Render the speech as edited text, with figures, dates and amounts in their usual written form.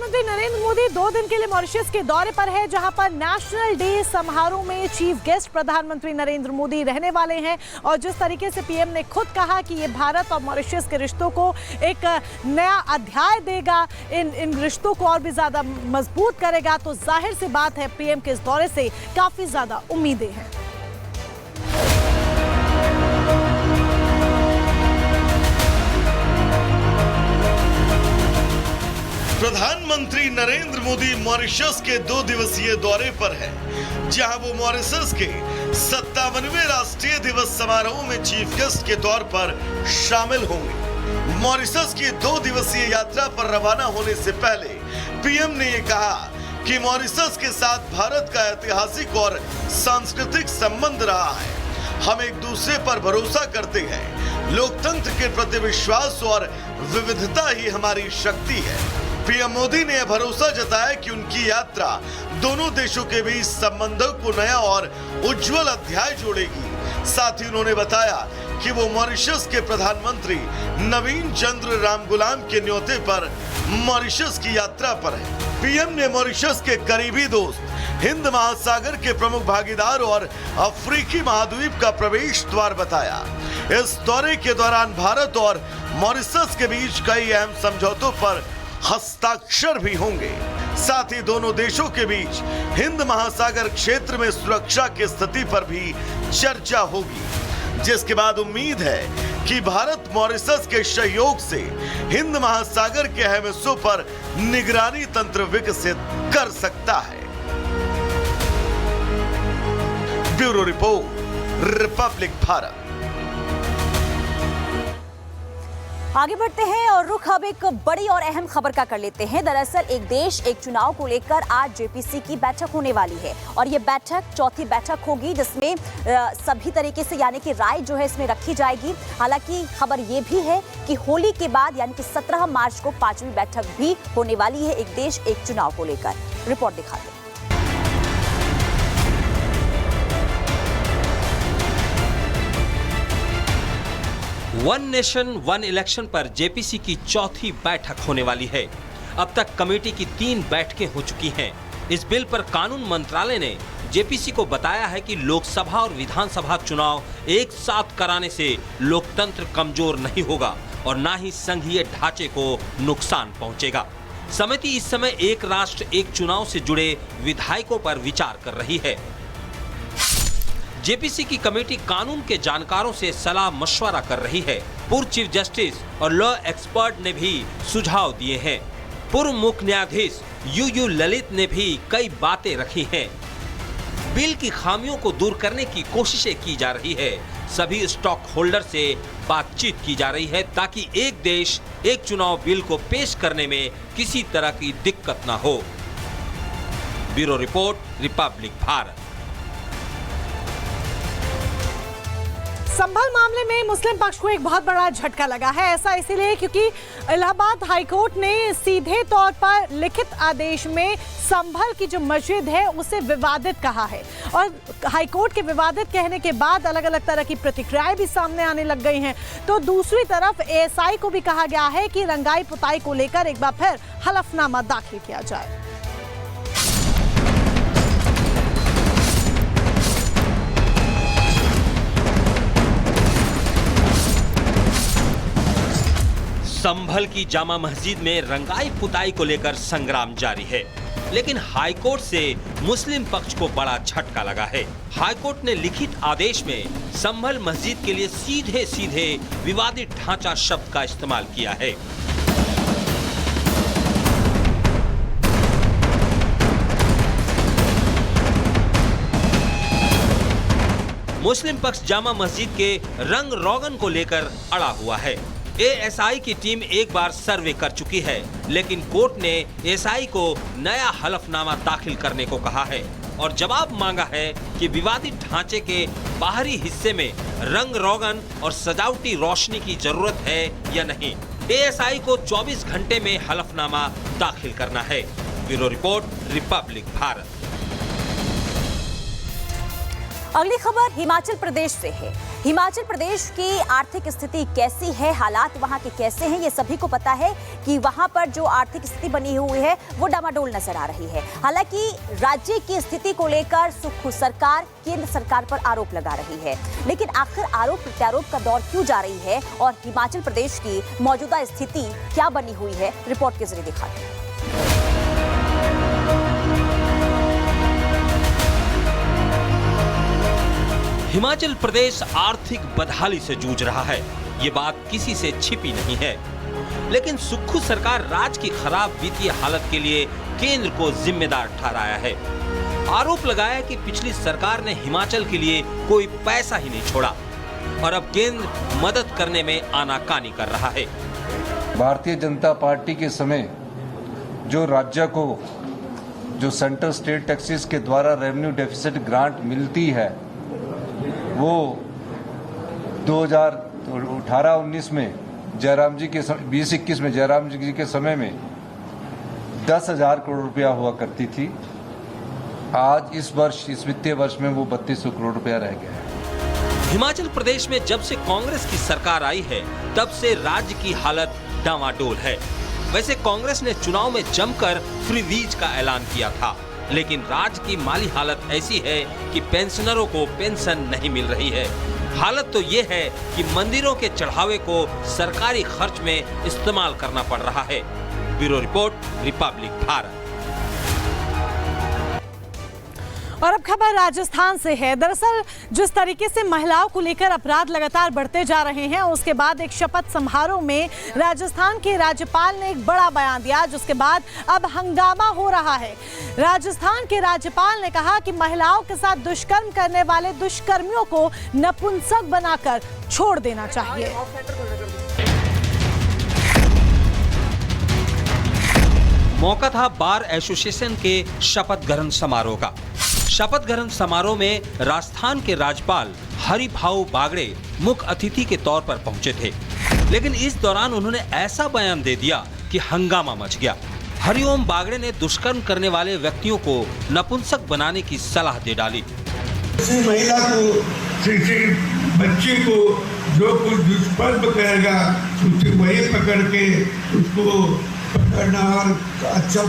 प्रधानमंत्री नरेंद्र मोदी 2 दिन के लिए मॉरिशस के दौरे पर है, जहां पर नेशनल डे समारोह में चीफ गेस्ट प्रधानमंत्री नरेंद्र मोदी रहने वाले हैं। और जिस तरीके से पीएम ने खुद कहा कि ये भारत और मॉरिशस के रिश्तों को एक नया अध्याय देगा, इन रिश्तों को और भी ज्यादा मजबूत करेगा, तो जाहिर सी बात है पीएम के इस दौरे से काफी ज्यादा उम्मीदें हैं। प्रधानमंत्री नरेंद्र मोदी मॉरिशस के 2 दिवसीय दौरे पर है, जहां वो मॉरिशस के 57वें राष्ट्रीय दिवस समारोह में चीफ गेस्ट के तौर पर शामिल होंगे। मॉरिशस की 2 दिवसीय यात्रा पर रवाना होने से पहले पीएम ने ये कहा कि मॉरिशस के साथ भारत का ऐतिहासिक और सांस्कृतिक संबंध रहा है। हम एक दूसरे पर भरोसा करते हैं। लोकतंत्र के प्रति विश्वास और विविधता ही हमारी शक्ति है। पीएम मोदी ने भरोसा जताया कि उनकी यात्रा दोनों देशों के बीच संबंधों को नया और उज्जवल अध्याय जोड़ेगी। साथ ही उन्होंने बताया कि वो मॉरिशस के प्रधानमंत्री नवीन चंद्र रामगुलाम के न्योते पर मॉरिशस की यात्रा पर है। पीएम ने मॉरिशस के करीबी दोस्त, हिंद महासागर के प्रमुख भागीदार और अफ्रीकी महाद्वीप का प्रवेश द्वार बताया। इस दौरे के दौरान भारत और मॉरिशस के बीच कई अहम समझौतों पर हस्ताक्षर भी होंगे। साथ ही दोनों देशों के बीच हिंद महासागर क्षेत्र में सुरक्षा की स्थिति पर भी चर्चा होगी, जिसके बाद उम्मीद है कि भारत मॉरिशस के सहयोग से हिंद महासागर के अहम हिस्सों पर निगरानी तंत्र विकसित कर सकता है। Bureau report, Republic Bharat. आगे बढ़ते हैं और रुख अब एक बड़ी और अहम खबर का कर लेते हैं। दरअसल एक देश एक चुनाव को लेकर आज जेपीसी की बैठक होने वाली है और ये बैठक चौथी बैठक होगी, जिसमें सभी तरीके से यानी कि राय जो है इसमें रखी जाएगी। हालांकि खबर ये भी है कि होली के बाद यानी कि 17 मार्च को 5वीं बैठक भी होने वाली है एक देश एक चुनाव को लेकर। रिपोर्ट दिखाते हैं। वन नेशन वन इलेक्शन पर जेपीसी की चौथी बैठक होने वाली है। अब तक कमेटी की 3 बैठकें हो चुकी हैं। इस बिल पर कानून मंत्रालय ने जेपीसी को बताया है कि लोकसभा और विधानसभा चुनाव एक साथ कराने से लोकतंत्र कमजोर नहीं होगा और न ही संघीय ढांचे को नुकसान पहुंचेगा। समिति इस समय एक राष्ट्र एक चुनाव से जुड़े विधायकों पर विचार कर रही है। जेपीसी की कमेटी कानून के जानकारों से सलाह मशवरा कर रही है। पूर्व चीफ जस्टिस और लॉ एक्सपर्ट ने भी सुझाव दिए हैं। पूर्व मुख्य न्यायाधीश यूयू ललित ने भी कई बातें रखी हैं। बिल की खामियों को दूर करने की कोशिशें की जा रही है। सभी स्टॉक होल्डर से बातचीत की जा रही है ताकि एक देश एक चुनाव बिल को पेश करने में किसी तरह की दिक्कत न हो। Bureau report, Republic Bharat. Sambhal मामले में मुस्लिम पक्ष को एक बहुत बड़ा झटका लगा है। ऐसा इसीलिए क्योंकि इलाहाबाद हाईकोर्ट ने सीधे तौर पर लिखित आदेश में संभल की जो मस्जिद है उसे विवादित कहा है और हाईकोर्ट के विवादित कहने के बाद अलग अलग तरह की प्रतिक्रियाएं भी सामने आने लग गई हैं। तो दूसरी तरफ एएसआई को भी कहा गया है कि रंगाई पुताई को लेकर एक बार फिर हलफनामा दाखिल किया जाए। संभल की जामा मस्जिद में रंगाई पुताई को लेकर संग्राम जारी है, लेकिन हाईकोर्ट से मुस्लिम पक्ष को बड़ा झटका लगा है। हाईकोर्ट ने लिखित आदेश में संभल मस्जिद के लिए सीधे सीधे विवादित ढांचा शब्द का इस्तेमाल किया है। मुस्लिम पक्ष जामा मस्जिद के रंग रोगन को लेकर अड़ा हुआ है। एएसआई की टीम एक बार सर्वे कर चुकी है, लेकिन कोर्ट ने एएसआई को नया हलफनामा दाखिल करने को कहा है और जवाब मांगा है कि विवादित ढांचे के बाहरी हिस्से में रंग रोगन और सजावटी रोशनी की जरूरत है या नहीं। एएसआई को 24 घंटे में हलफनामा दाखिल करना है। Bureau report, Republic Bharat. अगली खबर हिमाचल प्रदेश से है। हिमाचल प्रदेश की आर्थिक स्थिति कैसी है, हालात वहां के कैसे हैं, ये सभी को पता है कि वहां पर जो आर्थिक स्थिति बनी हुई है वो डामाडोल नजर आ रही है। हालांकि राज्य की स्थिति को लेकर सुक्खू सरकार केंद्र सरकार पर आरोप लगा रही है, लेकिन आखिर आरोप प्रत्यारोप का दौर क्यों जा रही है और हिमाचल प्रदेश की मौजूदा स्थिति क्या बनी हुई है, रिपोर्ट के जरिए दिखाते हैं। हिमाचल प्रदेश आर्थिक बदहाली से जूझ रहा है, ये बात किसी से छिपी नहीं है। लेकिन सुक्खू सरकार राज्य की खराब वित्तीय हालत के लिए केंद्र को जिम्मेदार ठहराया है। आरोप लगाया कि पिछली सरकार ने हिमाचल के लिए कोई पैसा ही नहीं छोड़ा और अब केंद्र मदद करने में आनाकानी कर रहा है। भारतीय जनता पार्टी के समय जो राज्य को जो सेंट्रल स्टेट टैक्सेस के द्वारा रेवेन्यू डेफिसिट ग्रांट मिलती है वो 2018-19 में जयराम जी के 20-21 में जयराम जी के समय में 10,000 करोड़ रुपया हुआ करती थी। आज इस वर्ष, इस वित्तीय वर्ष में वो 3200 करोड़ रुपया रह गया है। हिमाचल प्रदेश में जब से कांग्रेस की सरकार आई है तब से राज्य की हालत डामाडोल है। वैसे कांग्रेस ने चुनाव में जमकर फ्री वीज का ऐलान किया था, लेकिन राज्य की माली हालत ऐसी है कि पेंशनरों को पेंशन नहीं मिल रही है। हालत तो ये है कि मंदिरों के चढ़ावे को सरकारी खर्च में इस्तेमाल करना पड़ रहा है। Bureau report, Republic Bharat. और अब खबर राजस्थान से है। दरअसल जिस तरीके से महिलाओं को लेकर अपराध लगातार बढ़ते जा रहे हैं, उसके बाद एक शपथ समारोह में राजस्थान के राज्यपाल ने एक बड़ा बयान दिया, जिसके बाद अब हंगामा हो रहा है। राजस्थान के राज्यपाल ने कहा कि महिलाओं के साथ दुष्कर्म करने वाले दुष्कर्मियों को नपुंसक बनाकर छोड़ देना चाहिए। मौका था बार एसोसिएशन के शपथ ग्रहण समारोह का। शपथ ग्रहण समारोह में राजस्थान के राज्यपाल हरिभाऊ बागड़े मुख्य अतिथि के तौर पर पहुंचे थे, लेकिन इस दौरान उन्होंने ऐसा बयान दे दिया कि हंगामा मच गया। हरिओम बागड़े ने दुष्कर्म करने वाले व्यक्तियों को नपुंसक बनाने की सलाह दे डाली। महिला को, बच्चे को जो कुछ दुष्कर्म करेगा उसे वही पकड़ के उसको पकड़ना और अच्छा